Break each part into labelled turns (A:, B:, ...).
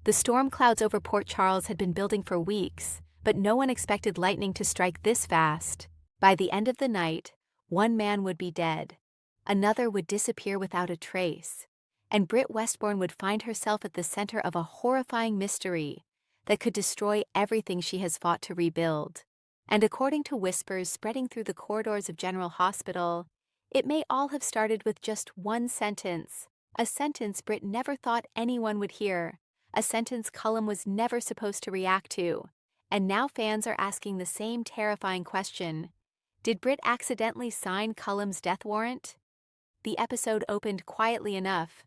A: The storm clouds over Port Charles had been building for weeks, but no one expected lightning to strike this fast. By the end of the night, one man would be dead. Another would disappear without a trace. And Britt Westbourne would find herself at the center of a horrifying mystery that could destroy everything she has fought to rebuild. And according to whispers spreading through the corridors of General Hospital, it may all have started with just one sentence, a sentence Britt never thought anyone would hear, a sentence Cullum was never supposed to react to. And now fans are asking the same terrifying question. Did Britt accidentally sign Cullum's death warrant? The episode opened quietly enough.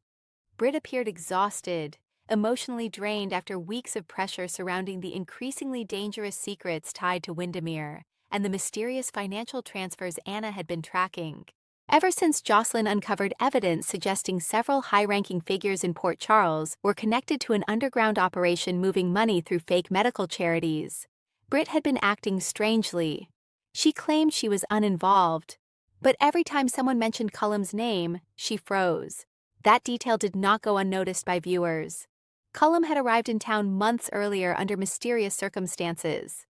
A: Britt appeared exhausted, emotionally drained after weeks of pressure surrounding the increasingly dangerous secrets tied to Windermere and the mysterious financial transfers Anna had been tracking. Ever since Jocelyn uncovered evidence suggesting several high-ranking figures in Port Charles were connected to an underground operation moving money through fake medical charities, Britt had been acting strangely. She claimed she was uninvolved, but every time someone mentioned Cullum's name, she froze. That detail did not go unnoticed by viewers. Cullum had arrived in town months earlier under mysterious circumstances.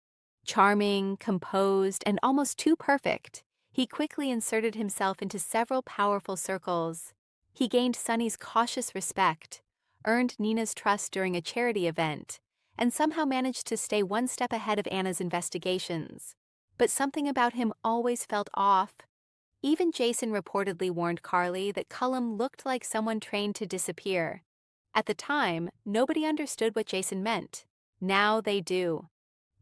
A: Charming, composed, and almost too perfect, he quickly inserted himself into several powerful circles. He gained Sunny's cautious respect, earned Nina's trust during a charity event, and somehow managed to stay one step ahead of Anna's investigations. But something about him always felt off. Even Jason reportedly warned Carly that Cullum looked like someone trained to disappear. At the time, nobody understood what Jason meant. Now they do.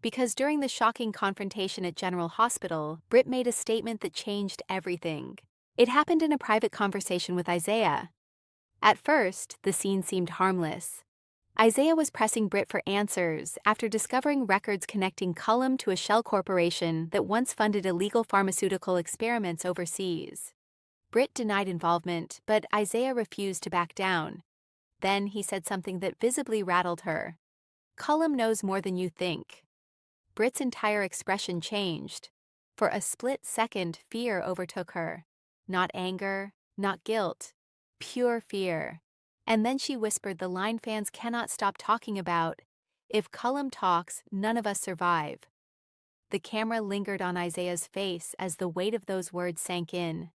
A: Because during the shocking confrontation at General Hospital, Britt made a statement that changed everything. It happened in a private conversation with Isaiah. At first, the scene seemed harmless. Isaiah was pressing Britt for answers after discovering records connecting Cullum to a shell corporation that once funded illegal pharmaceutical experiments overseas. Britt denied involvement, but Isaiah refused to back down. Then he said something that visibly rattled her. "Cullum knows more than you think." Britt's entire expression changed. For a split second, fear overtook her. Not anger, not guilt, pure fear. And then she whispered the line fans cannot stop talking about, "If Cullum talks, none of us survive." The camera lingered on Isaiah's face as the weight of those words sank in.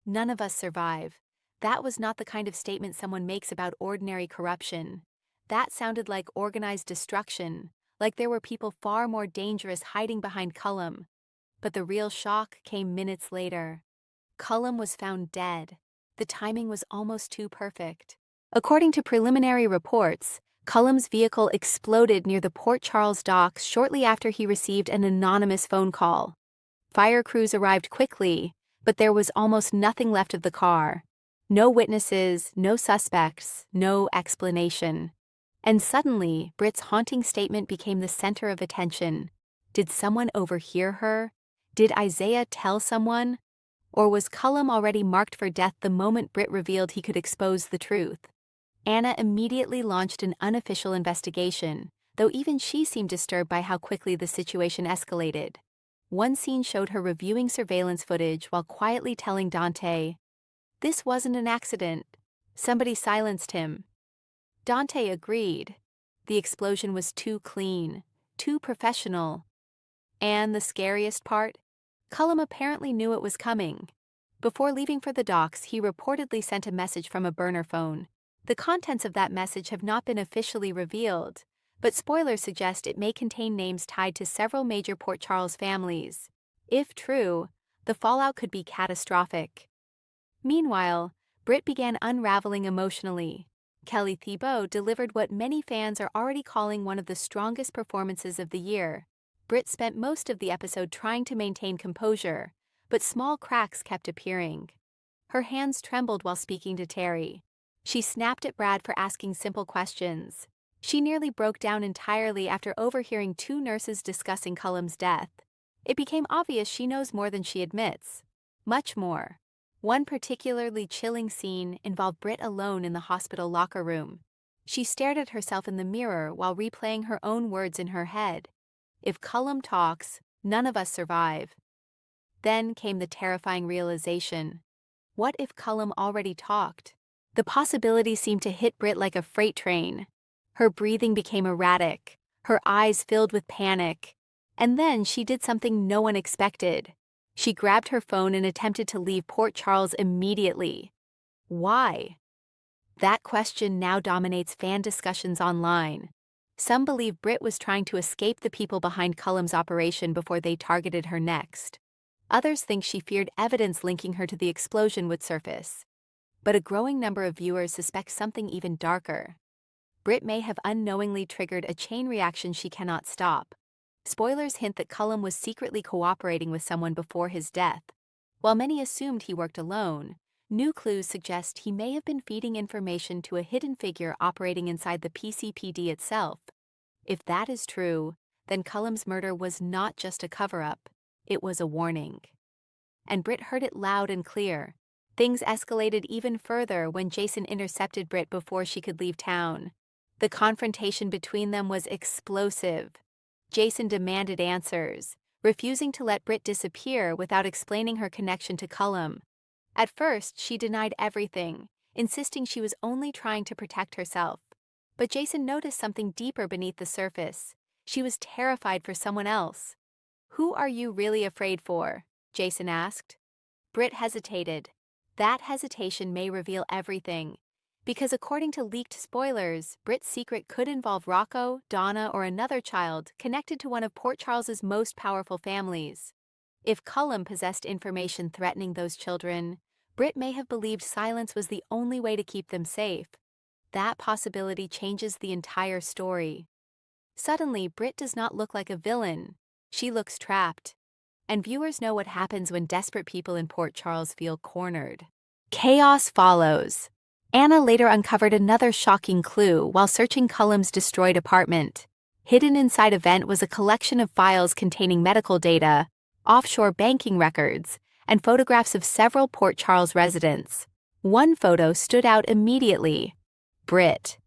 A: None of us survive. That was not the kind of statement someone makes about ordinary corruption. That sounded like organized destruction, like there were people far more dangerous hiding behind Cullum. But the real shock came minutes later. Cullum was found dead. The timing was almost too perfect. According to preliminary reports, Cullum's vehicle exploded near the Port Charles docks shortly after he received an anonymous phone call. Fire crews arrived quickly, but there was almost nothing left of the car. No witnesses, no suspects, no explanation. And suddenly, Britt's haunting statement became the center of attention. Did someone overhear her? Did Isaiah tell someone? Or was Cullum already marked for death the moment Britt revealed he could expose the truth? Anna immediately launched an unofficial investigation, though even she seemed disturbed by how quickly the situation escalated. One scene showed her reviewing surveillance footage while quietly telling Dante, "This wasn't an accident. Somebody silenced him." Dante agreed. The explosion was too clean, too professional. And the scariest part? Cullum apparently knew it was coming. Before leaving for the docks, he reportedly sent a message from a burner phone. The contents of that message have not been officially revealed, but spoilers suggest it may contain names tied to several major Port Charles families. If true, the fallout could be catastrophic. Meanwhile, Britt began unraveling emotionally. Kelly Thibault delivered what many fans are already calling one of the strongest performances of the year. Britt spent most of the episode trying to maintain composure, but small cracks kept appearing. Her hands trembled while speaking to Terry. She snapped at Brad for asking simple questions. She nearly broke down entirely after overhearing two nurses discussing Cullum's death. It became obvious she knows more than she admits. Much more. One particularly chilling scene involved Britt alone in the hospital locker room. She stared at herself in the mirror while replaying her own words in her head. "If Cullum talks, none of us survive." Then came the terrifying realization. What if Cullum already talked? The possibility seemed to hit Britt like a freight train. Her breathing became erratic, her eyes filled with panic. And then she did something no one expected. She grabbed her phone and attempted to leave Port Charles immediately. Why? That question now dominates fan discussions online. Some believe Britt was trying to escape the people behind Cullum's operation before they targeted her next. Others think she feared evidence linking her to the explosion would surface. But a growing number of viewers suspect something even darker. Britt may have unknowingly triggered a chain reaction she cannot stop. Spoilers hint that Cullum was secretly cooperating with someone before his death. While many assumed he worked alone, new clues suggest he may have been feeding information to a hidden figure operating inside the PCPD itself. If that is true, then Cullum's murder was not just a cover-up, it was a warning. And Britt heard it loud and clear. Things escalated even further when Jason intercepted Britt before she could leave town. The confrontation between them was explosive. Jason demanded answers, refusing to let Britt disappear without explaining her connection to Cullum. At first, she denied everything, insisting she was only trying to protect herself. But Jason noticed something deeper beneath the surface. She was terrified for someone else. "Who are you really afraid for?" Jason asked. Britt hesitated. That hesitation may reveal everything. Because according to leaked spoilers, Britt's secret could involve Rocco, Donna, or another child connected to one of Port Charles's most powerful families. If Cullum possessed information threatening those children, Britt may have believed silence was the only way to keep them safe. That possibility changes the entire story. Suddenly, Britt does not look like a villain. She looks trapped. And viewers know what happens when desperate people in Port Charles feel cornered. Chaos follows. Anna later uncovered another shocking clue while searching Cullum's destroyed apartment. Hidden inside a vent was a collection of files containing medical data, offshore banking records, and photographs of several Port Charles residents. One photo stood out immediately: Britt.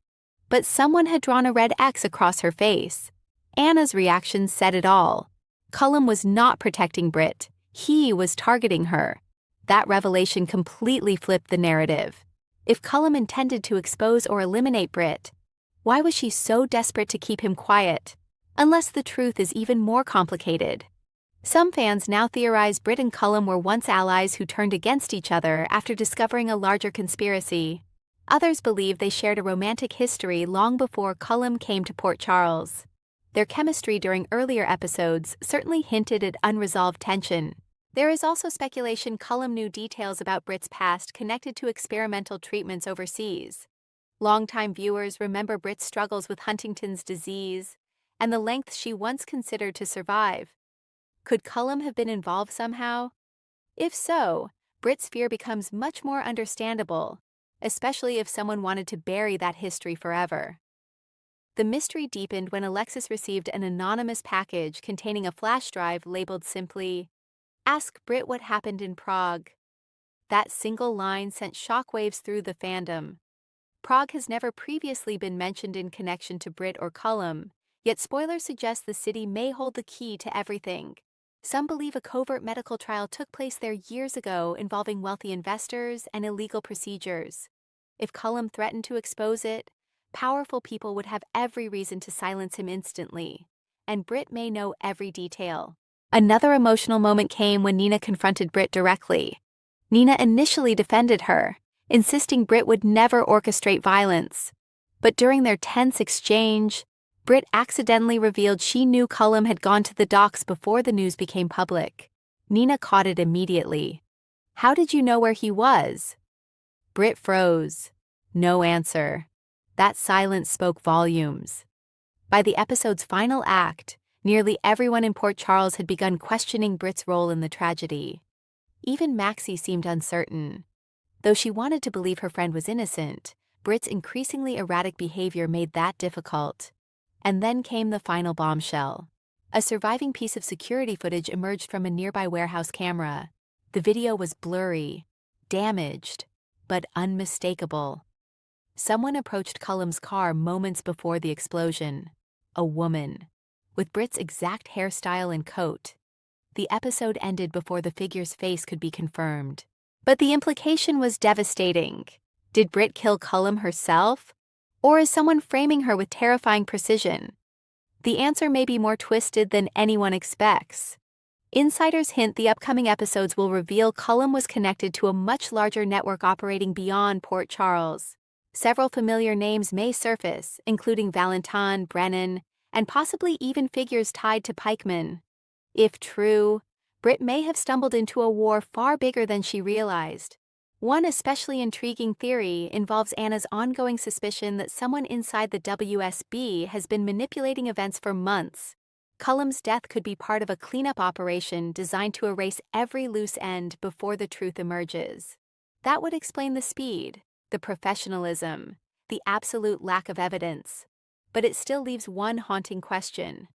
A: But someone had drawn a red X across her face. Anna's reaction said it all. Cullum was not protecting Britt. He was targeting her. That revelation completely flipped the narrative. If Cullum intended to expose or eliminate Britt, why was she so desperate to keep him quiet? Unless the truth is even more complicated. Some fans now theorize Britt and Cullum were once allies who turned against each other after discovering a larger conspiracy. Others believe they shared a romantic history long before Cullum came to Port Charles. Their chemistry during earlier episodes certainly hinted at unresolved tension. There is also speculation Cullum knew details about Britt's past connected to experimental treatments overseas. Longtime viewers remember Britt's struggles with Huntington's disease and the lengths she once considered to survive. Could Cullum have been involved somehow? If so, Britt's fear becomes much more understandable, especially if someone wanted to bury that history forever. The mystery deepened when Alexis received an anonymous package containing a flash drive labeled simply, "Ask Britt what happened in Prague." That single line sent shockwaves through the fandom. Prague has never previously been mentioned in connection to Britt or Cullum, yet spoilers suggest the city may hold the key to everything. Some believe a covert medical trial took place there years ago involving wealthy investors and illegal procedures. If Cullum threatened to expose it, powerful people would have every reason to silence him instantly, and Britt may know every detail. Another emotional moment came when Nina confronted Britt directly. Nina initially defended her, insisting Britt would never orchestrate violence. But during their tense exchange, Britt accidentally revealed she knew Cullum had gone to the docks before the news became public. Nina caught it immediately. "How did you know where he was?" Britt froze. No answer. That silence spoke volumes. By the episode's final act, nearly everyone in Port Charles had begun questioning Britt's role in the tragedy. Even Maxie seemed uncertain. Though she wanted to believe her friend was innocent, Britt's increasingly erratic behavior made that difficult. And then came the final bombshell. A surviving piece of security footage emerged from a nearby warehouse camera. The video was blurry, damaged, but unmistakable. Someone approached Cullum's car moments before the explosion. A woman, with Britt's exact hairstyle and coat. The episode ended before the figure's face could be confirmed. But the implication was devastating. Did Britt kill Cullum herself? Or is someone framing her with terrifying precision? The answer may be more twisted than anyone expects. Insiders hint the upcoming episodes will reveal Cullum was connected to a much larger network operating beyond Port Charles. Several familiar names may surface, including Valentin, Brennan, and possibly even figures tied to pikemen. If true, Britt may have stumbled into a war far bigger than she realized. One especially intriguing theory involves Anna's ongoing suspicion that someone inside the WSB has been manipulating events for months. Cullum's death could be part of a cleanup operation designed to erase every loose end before the truth emerges. That would explain the speed, the professionalism, the absolute lack of evidence. But it still leaves one haunting question.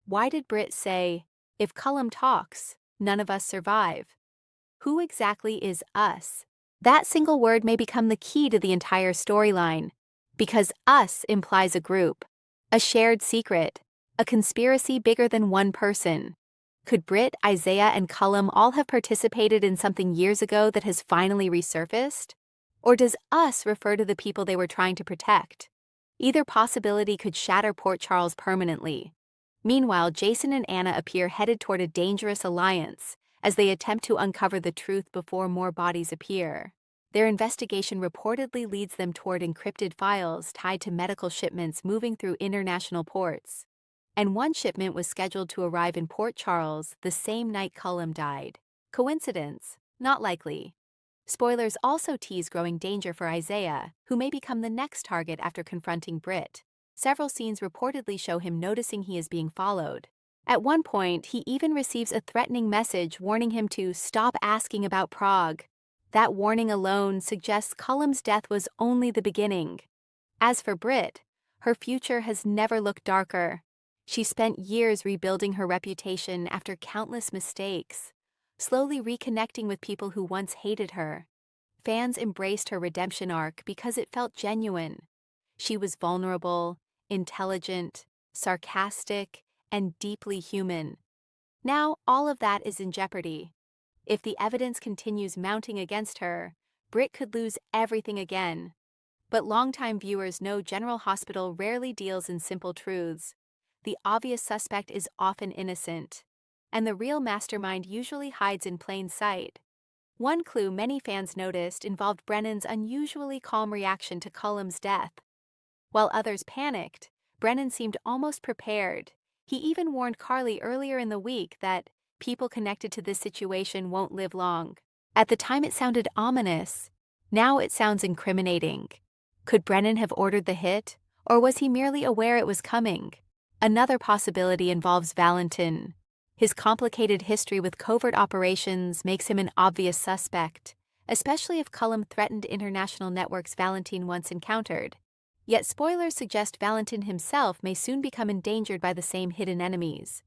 A: Why did Britt say, "If Cullum talks, none of us survive"? Who exactly is us? That single word may become the key to the entire storyline, because us implies a group, a shared secret, a conspiracy bigger than one person. Could Britt, Isaiah, and Cullum all have participated in something years ago that has finally resurfaced? Or does us refer to the people they were trying to protect? Either possibility could shatter Port Charles permanently. Meanwhile, Jason and Anna appear headed toward a dangerous alliance as they attempt to uncover the truth before more bodies appear. Their investigation reportedly leads them toward encrypted files tied to medical shipments moving through international ports. And one shipment was scheduled to arrive in Port Charles the same night Cullum died. Coincidence? Not likely. Spoilers also tease growing danger for Isaiah, who may become the next target after confronting Britt. Several scenes reportedly show him noticing he is being followed. At one point, he even receives a threatening message warning him to stop asking about Prague. That warning alone suggests Cullum's death was only the beginning. As for Britt, her future has never looked darker. She spent years rebuilding her reputation after countless mistakes, slowly reconnecting with people who once hated her. Fans embraced her redemption arc because it felt genuine. She was vulnerable, intelligent, sarcastic, and deeply human. Now, all of that is in jeopardy. If the evidence continues mounting against her, Britt could lose everything again. But longtime viewers know General Hospital rarely deals in simple truths. The obvious suspect is often innocent, and the real mastermind usually hides in plain sight. One clue many fans noticed involved Brennan's unusually calm reaction to Cullum's death. While others panicked, Brennan seemed almost prepared. He even warned Carly earlier in the week that people connected to this situation won't live long. At the time it sounded ominous. Now it sounds incriminating. Could Brennan have ordered the hit, or was he merely aware it was coming? Another possibility involves Valentin. His complicated history with covert operations makes him an obvious suspect, especially if Cullum threatened international networks Valentin once encountered. Yet spoilers suggest Valentin himself may soon become endangered by the same hidden enemies.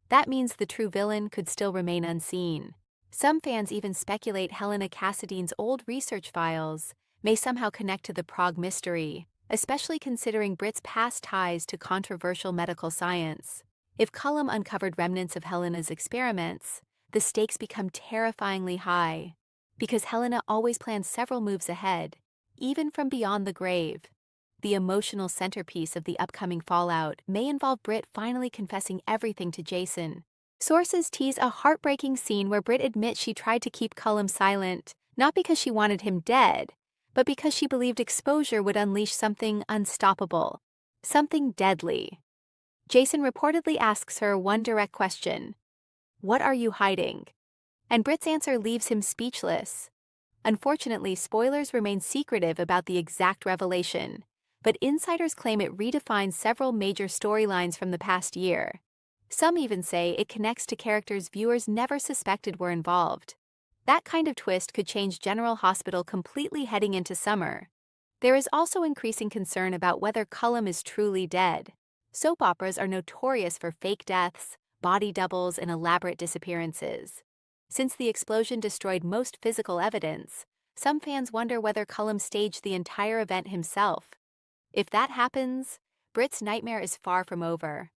A: That means the true villain could still remain unseen. Some fans even speculate Helena Cassidy's old research files may somehow connect to the Prague mystery, especially considering Britt's past ties to controversial medical science. If Cullum uncovered remnants of Helena's experiments, the stakes become terrifyingly high, because Helena always plans several moves ahead, even from beyond the grave. The emotional centerpiece of the upcoming fallout may involve Britt finally confessing everything to Jason. Sources tease a heartbreaking scene where Britt admits she tried to keep Cullum silent, not because she wanted him dead, but because she believed exposure would unleash something unstoppable, something deadly. Jason reportedly asks her one direct question: "What are you hiding?" And Britt's answer leaves him speechless. Unfortunately, spoilers remain secretive about the exact revelation, but insiders claim it redefines several major storylines from the past year. Some even say it connects to characters viewers never suspected were involved. That kind of twist could change General Hospital completely heading into summer. There is also increasing concern about whether Cullum is truly dead. Soap operas are notorious for fake deaths, body doubles, and elaborate disappearances. Since the explosion destroyed most physical evidence, some fans wonder whether Cullum staged the entire event himself. If that happens, Britt's nightmare is far from over.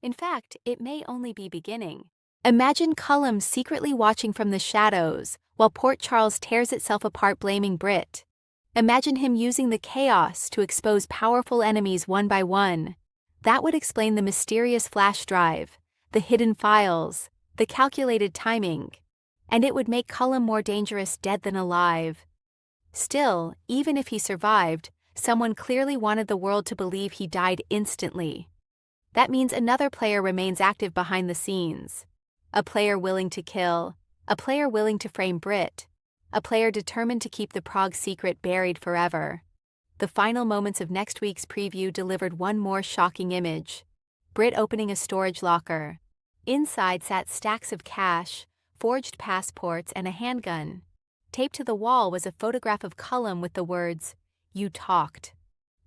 A: In fact, it may only be beginning. Imagine Cullum secretly watching from the shadows while Port Charles tears itself apart blaming Britt. Imagine him using the chaos to expose powerful enemies one by one. That would explain the mysterious flash drive, the hidden files, the calculated timing. And it would make Cullum more dangerous dead than alive. Still, even if he survived, someone clearly wanted the world to believe he died instantly. That means another player remains active behind the scenes. A player willing to kill, a player willing to frame Britt, a player determined to keep the Prague secret buried forever. The final moments of next week's preview delivered one more shocking image. Britt opening a storage locker. Inside sat stacks of cash, forged passports, and a handgun. Taped to the wall was a photograph of Cullum with the words, "You talked."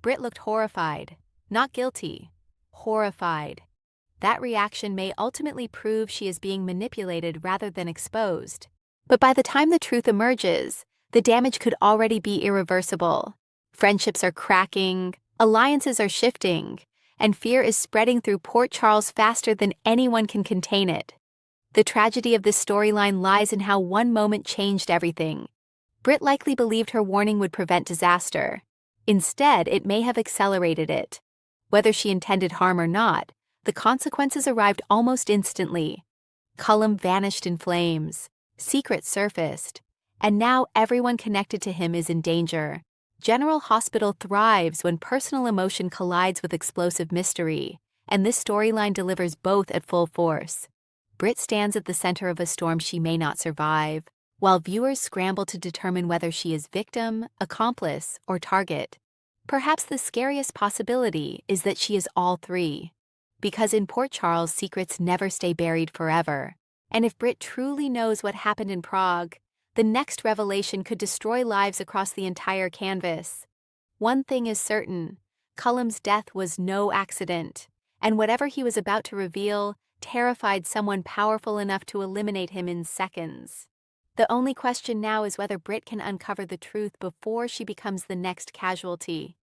A: Britt looked horrified. Not guilty. Horrified. That reaction may ultimately prove she is being manipulated rather than exposed. But by the time the truth emerges, the damage could already be irreversible. Friendships are cracking, alliances are shifting, and fear is spreading through Port Charles faster than anyone can contain it. The tragedy of this storyline lies in how one moment changed everything. Britt likely believed her warning would prevent disaster. Instead, it may have accelerated it. Whether she intended harm or not, the consequences arrived almost instantly. Cullum vanished in flames. Secrets surfaced. And now everyone connected to him is in danger. General Hospital thrives when personal emotion collides with explosive mystery, and this storyline delivers both at full force. Britt stands at the center of a storm she may not survive, while viewers scramble to determine whether she is victim, accomplice, or target. Perhaps the scariest possibility is that she is all three. Because in Port Charles, secrets never stay buried forever. And if Britt truly knows what happened in Prague, the next revelation could destroy lives across the entire canvas. One thing is certain, Cullum's death was no accident, and whatever he was about to reveal terrified someone powerful enough to eliminate him in seconds. The only question now is whether Britt can uncover the truth before she becomes the next casualty.